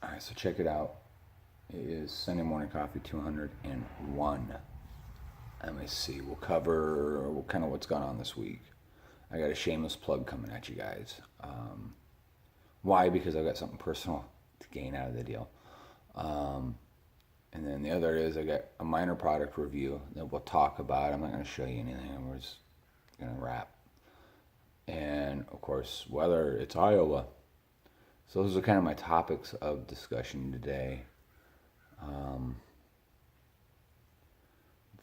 All right, so check it out. It is Sunday Morning Coffee 201. Let me see. We'll cover kind of what's gone on this week. I got a shameless plug coming at you guys. Why? Because I've got something personal to gain out of the deal. And then the other is I got a minor product review that we'll talk about. I'm not going to show you anything. We're just going to wrap. And of course, weather. It's Iowa. So those are kind of my topics of discussion today.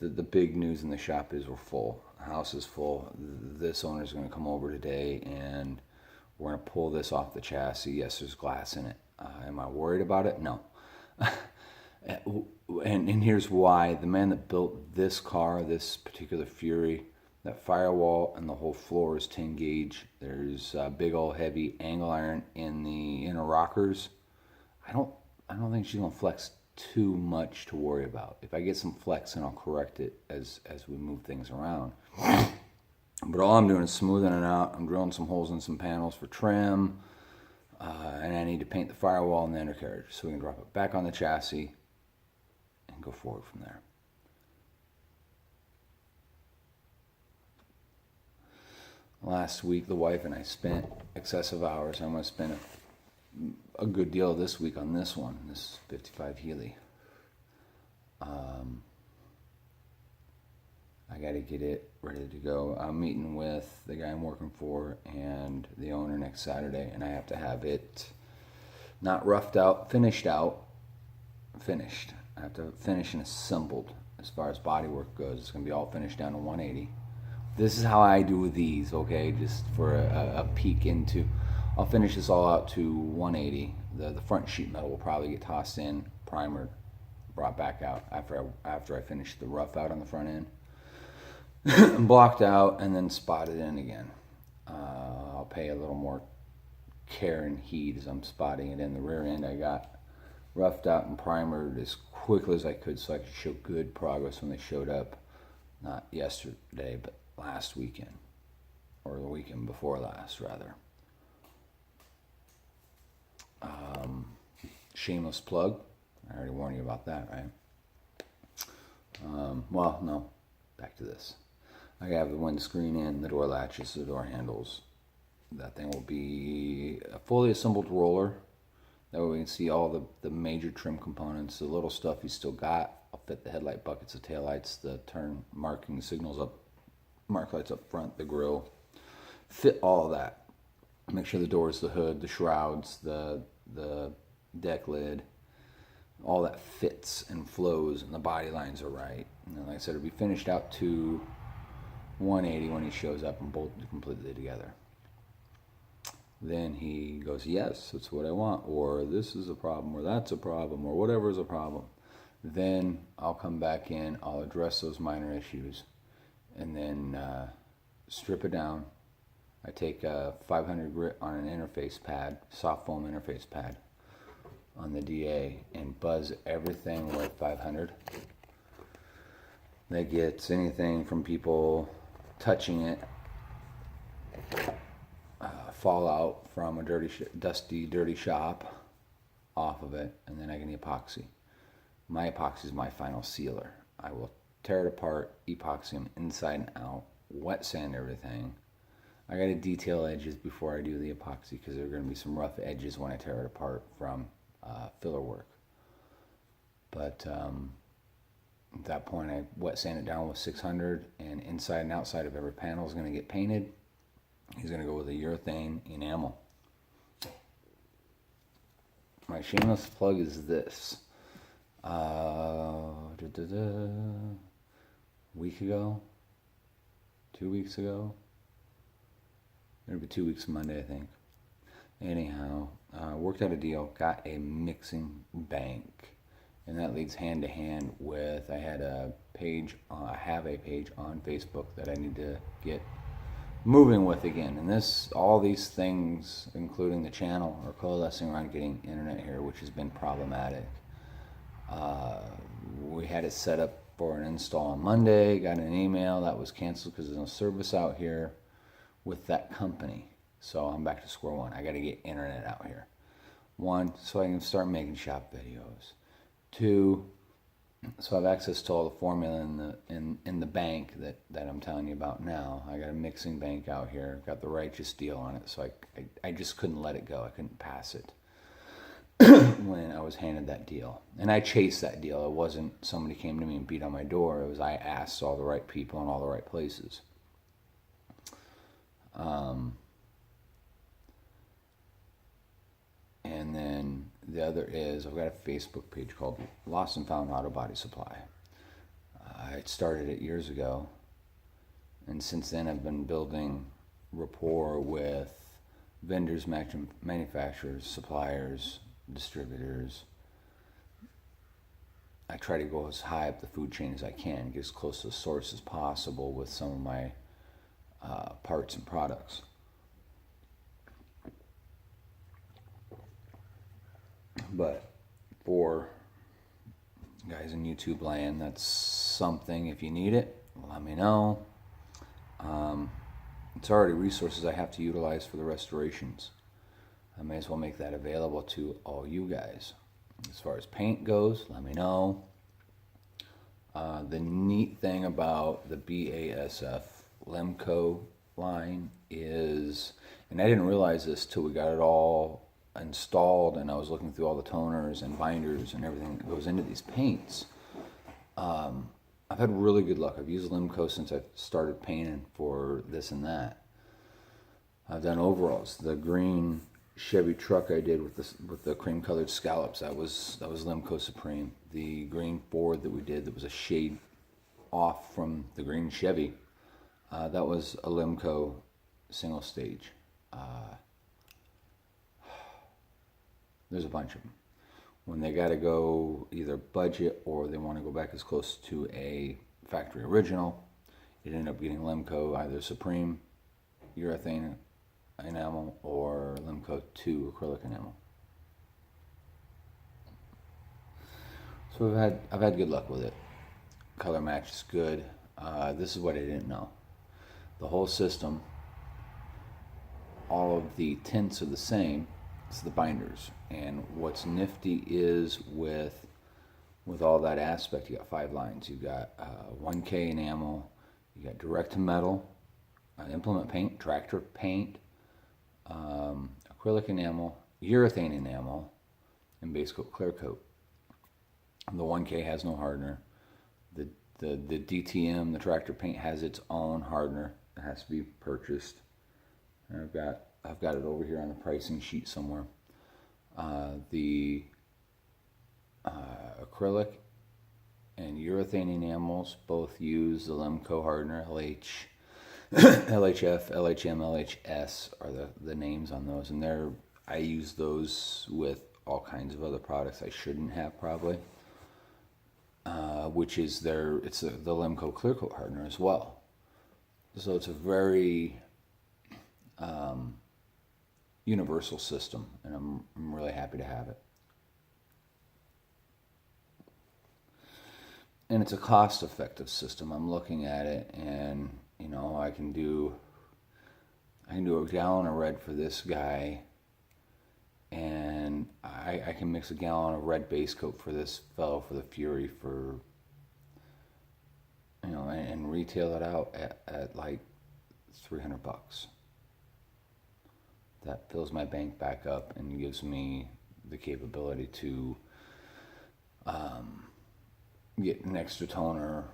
The big news in the shop is we're full. The house is full. This owner is going to come over today and we're going to pull this off the chassis. Yes, there's glass in it. Am I worried about it? No. And here's why. The man that built this car, this particular Fury, that firewall and the whole floor is 10 gauge. There's big old heavy angle iron in the inner rockers. I don't think she's gonna flex too much to worry about. If I get some flex, then I'll correct it as we move things around. But all I'm doing is smoothing it out. I'm drilling some holes in some panels for trim, and I need to paint the firewall and the undercarriage so we can drop it back on the chassis and go forward from there. Last week, the wife and I spent excessive hours. I'm going to spend a good deal this week on this one, this 55 Healy. I got to get it ready to go. I'm meeting with the guy I'm working for and the owner next Saturday, and I have to have it not roughed out, finished. I have to finish and assembled as far as body work goes. It's going to be all finished down to 180. This is how I do these, okay? Just for a peek into, I'll finish this all out to 180. The front sheet metal will probably get tossed in, primered, brought back out after I finish the rough out on the front end. Blocked out and then spotted in again. I'll pay a little more care and heed as I'm spotting it in. The rear end I got roughed out and primered as quickly as I could so I could show good progress when they showed up. Not yesterday, but last weekend. Or the weekend before last, rather. Shameless plug. I already warned you about that, right? Well, no. Back to this. I have the windscreen in, the door latches, the door handles. That thing will be a fully assembled roller. That way we can see all the major trim components. The little stuff you still got. I'll fit the headlight buckets, the taillights, the turn marking signals up, mark lights up front, the grille. Fit all of that. Make sure the doors, the hood, the shrouds, the deck lid, all that fits and flows and the body lines are right. And then, like I said, it'll be finished out to 180 when he shows up and bolted completely together. Then he goes, yes, that's what I want, or this is a problem, or that's a problem, or whatever is a problem. Then I'll come back in, I'll address those minor issues, and then strip it down. I take a 500 grit on an interface pad, soft foam interface pad on the DA, and buzz everything with 500. That gets anything from people touching it, fallout from a dusty, dirty shop off of it, and then I can epoxy. My epoxy is my final sealer. I will tear it apart, epoxy them inside and out, wet sand everything. I got to detail edges before I do the epoxy because there are going to be some rough edges when I tear it apart from filler work. But at that point, I wet sand it down with 600, and inside and outside of every panel is going to get painted. He's going to go with a urethane enamel. My shameless plug is this. Week ago, 2 weeks ago, it'll be 2 weeks Monday, I think. Anyhow, worked out a deal, got a mixing bank, and that leads hand to hand with, I have a page on Facebook that I need to get moving with again. And all these things, including the channel, are coalescing around getting internet here, which has been problematic. We had it set up for an install on Monday, got an email that was canceled because there's no service out here with that company. So I'm back to square one. I got to get internet out here. One, so I can start making shop videos. Two, so I have access to all the formula in the bank that I'm telling you about now. I got a mixing bank out here, got the righteous deal on it, so I just couldn't let it go. I couldn't pass it when I was handed that deal. And I chased that deal. It wasn't somebody came to me and beat on my door. It was I asked all the right people in all the right places. And then the other is I've got a Facebook page called Lost and Found Auto Body Supply. I started it years ago, and since then I've been building rapport with vendors, manufacturers, suppliers, distributors. I try to go as high up the food chain as I can, get as close to the source as possible with some of my parts and products. But for guys in YouTube land, that's something. If you need it, let me know. It's already resources I have to utilize for the restorations. I may as well make that available to all you guys. As far as paint goes, let me know. The neat thing about the BASF Lemco line is, and I didn't realize this till we got it all installed and I was looking through all the toners and binders and everything that goes into these paints. I've had really good luck. I've used Lemco since I started painting for this and that. I've done overalls. The green Chevy truck I did with the cream colored scallops, that was Lemco Supreme. The green Ford that we did that was a shade off from the green Chevy, that was a Lemco single stage. There's a bunch of them. When they got to go either budget or they want to go back as close to a factory original, it ended up getting Lemco either Supreme urethane enamel or Lemco 2 acrylic enamel. So I've had good luck with it. Color match is good. This is what I didn't know. The whole system, all of the tints are the same. It's the binders. And what's nifty is with all that aspect, you got 5 lines. You got 1K enamel, you got direct to metal, implement paint, tractor paint, acrylic enamel, urethane enamel, and base coat clear coat. The 1K has no hardener. The DTM, the tractor paint, has its own hardener. It has to be purchased. And I've got it over here on the pricing sheet somewhere. The acrylic and urethane enamels both use the Lemco hardener. LHF, LHM, LHS are the names on those, and I use those with all kinds of other products I shouldn't have probably, which is the Lemco clear coat hardener as well. So it's a very universal system, and I'm really happy to have it. And it's a cost-effective system. I'm looking at it, and I can do a gallon of red for this guy, and I can mix a gallon of red base coat for this fellow, for the Fury, for and retail it out at like $300. That fills my bank back up and gives me the capability to get an extra toner,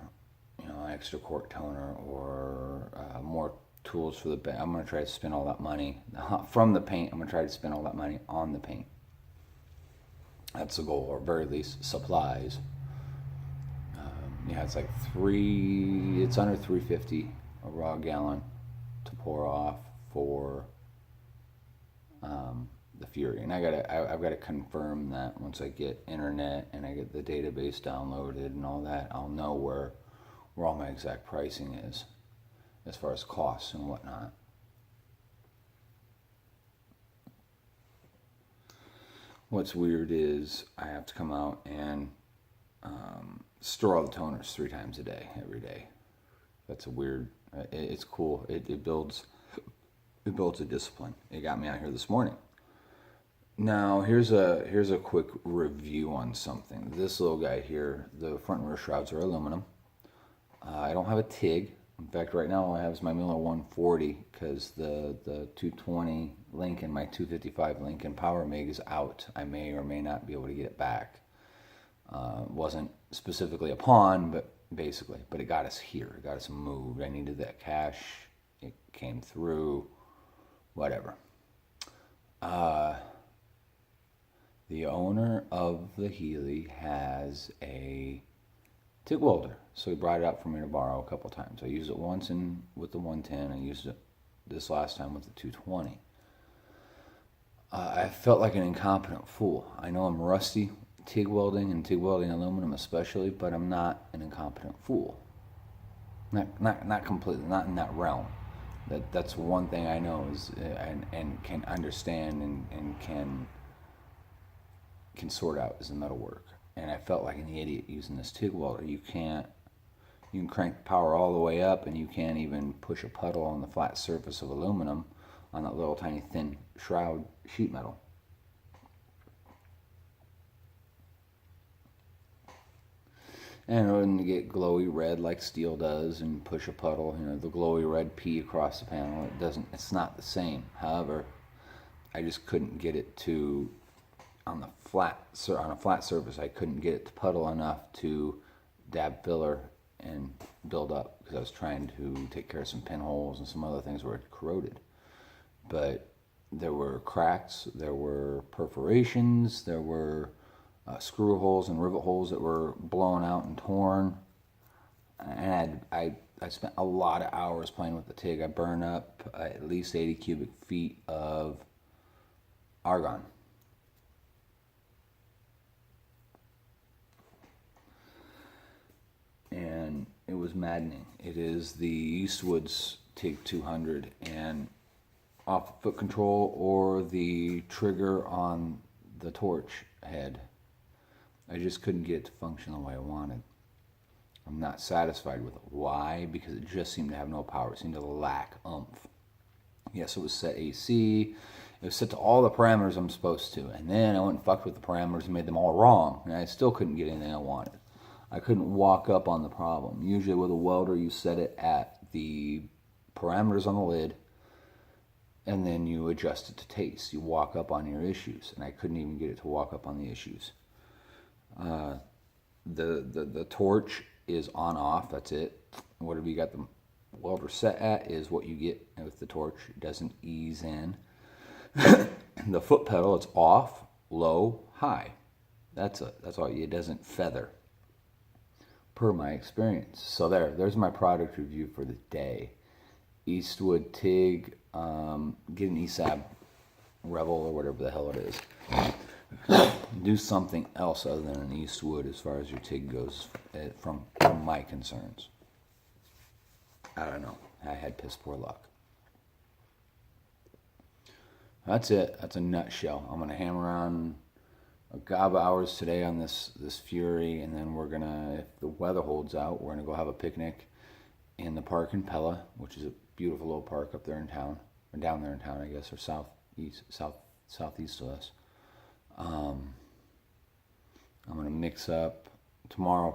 extra cork toner, or more tools for the bank. I'm going to try to spend all that money from the paint. I'm going to try to spend all that money on the paint. That's the goal, or very least supplies. It's like it's under $3.50 a raw gallon to pour off for the Fury, and I've got to confirm that once I get internet and I get the database downloaded and all that. I'll know where all my exact pricing is as far as costs and whatnot. What's weird is I have to come out and store all the toners 3 times a day, every day. That's a weird. It's cool. It builds a discipline. It got me out here this morning. Now here's a quick review on something. This little guy here, the front and rear shrouds are aluminum. I don't have a TIG. In fact, right now all I have is my Miller 140 because the 220 Lincoln, my 255 Lincoln Power MIG is out. I may or may not be able to get it back. Wasn't specifically a pawn, but basically, but it got us here. It got us moved. I needed that cash. It came through. Whatever. The owner of the Healey has a TIG welder, so he brought it out for me to borrow a couple times. I used it once with the 110. I used it this last time with the 220. I felt like an incompetent fool. I know I'm rusty TIG welding and TIG welding aluminum especially, but I'm not an incompetent fool. Not completely, not in that realm. That's one thing I know is and can understand and can sort out is the metal work. And I felt like an idiot using this TIG welder. You can crank the power all the way up and you can't even push a puddle on the flat surface of aluminum on that little tiny thin shroud sheet metal. And it wouldn't get glowy red like steel does and push a puddle, the glowy red P across the panel. It's not the same. However, I just couldn't get it to, on a flat surface, I couldn't get it to puddle enough to dab filler and build up because I was trying to take care of some pinholes and some other things where it corroded. But there were cracks, there were perforations, there were screw holes and rivet holes that were blown out and torn. And I spent a lot of hours playing with the TIG. I burned up at least 80 cubic feet of argon. And it was maddening. It is the Eastwood's TIG 200, and off foot control or the trigger on the torch head, I just couldn't get it to function the way I wanted. I'm not satisfied with it. Why? Because it just seemed to have no power. It seemed to lack oomph. Yes, it was set AC. It was set to all the parameters I'm supposed to. And then I went and fucked with the parameters and made them all wrong. And I still couldn't get anything I wanted. I couldn't walk up on the problem. Usually with a welder, you set it at the parameters on the lid, and then you adjust it to taste. You walk up on your issues. And I couldn't even get it to walk up on the issues. The torch is on off, that's it. Whatever you got the welder set at is what you get with the torch. It doesn't ease in. The foot pedal, it's off, low, high. That's all. It doesn't feather, per my experience. So there's my product review for the day. Eastwood TIG, get an ESAB Rebel or whatever the hell it is. Do something else other than an Eastwood as far as your TIG goes, from my concerns. I don't know. I had piss poor luck. That's it. That's a nutshell. I'm going to hammer on a gob of hours today on this Fury, and then we're going to, if the weather holds out, we're going to go have a picnic in the park in Pella, which is a beautiful little park up there in town, or down there in town, I guess, or southeast of us. I'm going to mix up tomorrow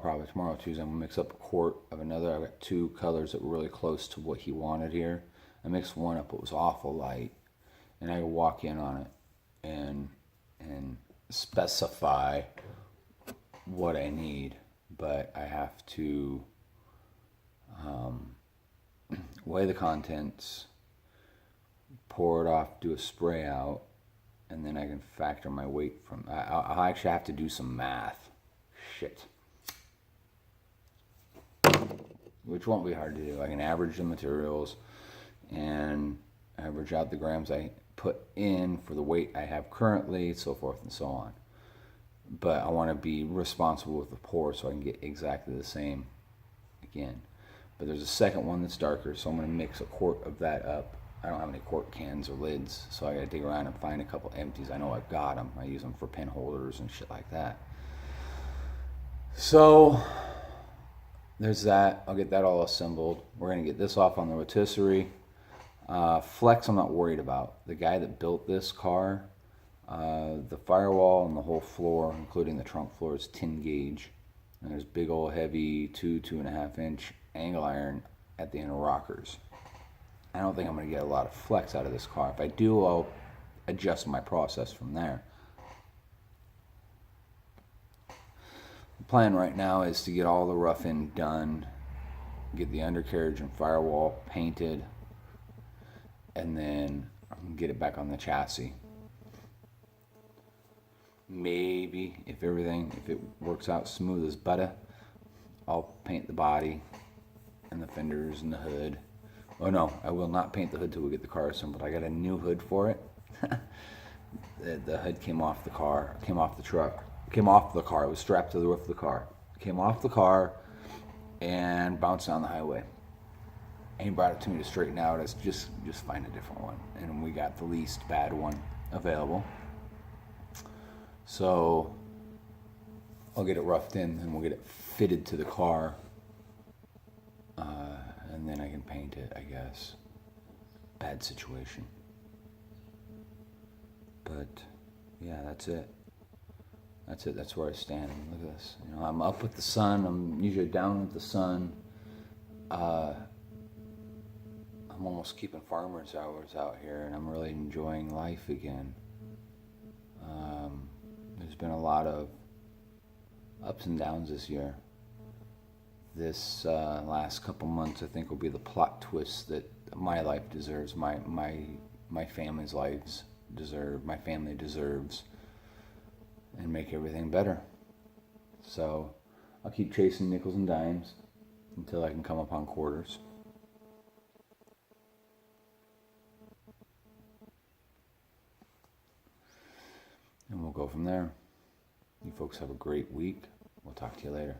Tuesday, I'm going to mix up a quart of another. I've got two colors that were really close to what he wanted here. I mixed one up, it was awful light, and I could walk in on it and specify what I need, but I have to weigh the contents, pour it off, do a spray out, and then I can factor my weight from. I'll actually have to do some math. Shit. Which won't be hard to do. I can average the materials and average out the grams I put in for the weight I have currently, so forth and so on. But I want to be responsible with the pour so I can get exactly the same again. But there's a second one that's darker, so I'm going to mix a quart of that up. I don't have any quart cans or lids, so I got to dig around and find a couple empties. I know I've got them. I use them for pin holders and shit like that. So there's that. I'll get that all assembled. We're going to get this off on the rotisserie. Flex I'm not worried about. The guy that built this car, The firewall and the whole floor, including the trunk floor, is 10 gauge. And there's big old heavy 2.5 inch angle iron at the inner rockers. I don't think I'm going to get a lot of flex out of this car. If I do, I'll adjust my process from there. The plan right now is to get all the rough-in done, get the undercarriage and firewall painted, and then get it back on the chassis. Maybe if it works out smooth as butter, I'll paint the body and the fenders and the hood. Oh no, I will not paint the hood till we get the car assembled. I got a new hood for it. The hood came off the car, came off the truck, came off the car. It was strapped to the roof of the car. Came off the car and bounced down the highway. And he brought it to me to straighten out. It's just find a different one. And we got the least bad one available. So I'll get it roughed in and we'll get it fitted to the car. And then I can paint it, I guess. Bad situation. But yeah, that's it. That's where I stand. Look at this. You know, I'm up with the sun. I'm usually down with the sun. I'm almost keeping farmer's hours out here, and I'm really enjoying life again. There's been a lot of ups and downs this year. This last couple months, I think, will be the plot twist that my life deserves, my family's lives deserve, my family deserves, and make everything better. So I'll keep chasing nickels and dimes until I can come upon quarters. And we'll go from there. You folks have a great week. We'll talk to you later.